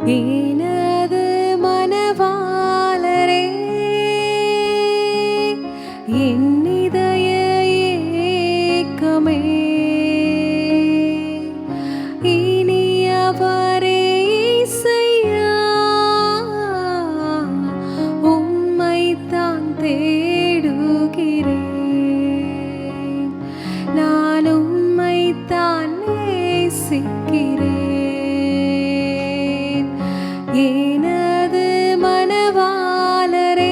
எனது மனவாளரே, என் இதய ஏக்கமே, இனியவரே இசையா, உம்மைத்தான் தேடுகிறேன், நான் உம்மைத்தான் நேசிக்கிறேன். எனது மனவாளரே,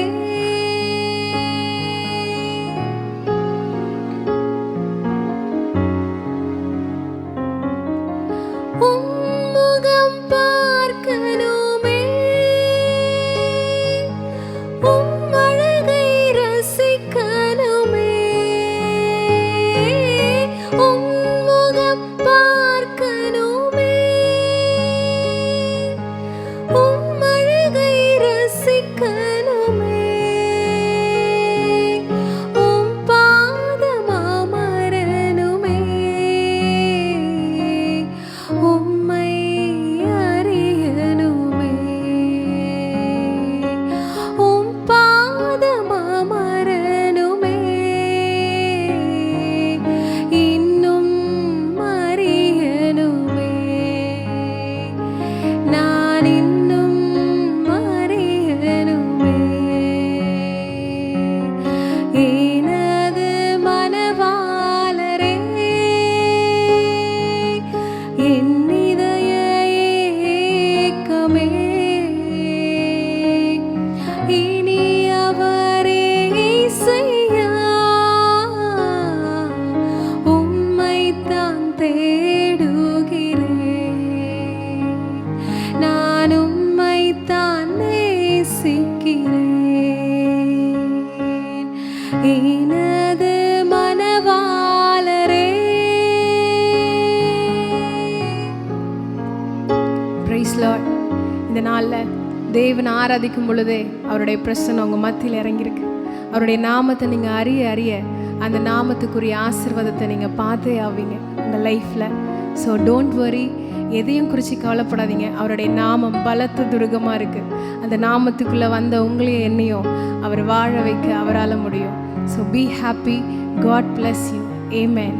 உம்முகம் பார்க்கணுமே, உம் அழகை ரசிக்கணுமே, உம்முகம் பார்க்கணுமே, உம் அழகை ரசிக்கணுமே, உம் பாதம் அமரணுமே, உம்மை அறியணுமே, உம் பாதம் அமரணுமே, இன்னும் அறியணுமே, நான் இன்னும் அறியணுமே. எனது மனவாளரே, என் இதய ஏக்கமே, இனியவரே இசையா, உம்மைத்தான் தேடுகிறேன், நான் உம்மைத்தான் நேசிக்கிறேன். எனது மனவாளரே. Price Lord. இந்த நாளில் தேவனை ஆராதிக்கும் பொழுதே அவருடைய பிரசன்னம் உங்கள் மத்தியில் இறங்கியிருக்கு. அவருடைய நாமத்தை நீங்கள் அறிய அறிய அந்த நாமத்துக்குரிய ஆசீர்வாதத்தை நீங்கள் பார்த்தே ஆவீங்க உங்கள் லைஃப்பில். ஸோ டோன்ட் வரி, எதையும் குறித்து கவலைப்படாதீங்க. அவருடைய நாமம் பலத்த துருகமாக இருக்குது. அந்த நாமத்துக்குள்ளே வந்த உங்களையும் என்னையும் அவர் வாழ வைக்க அவரால் முடியும். So be happy. God bless you. Amen.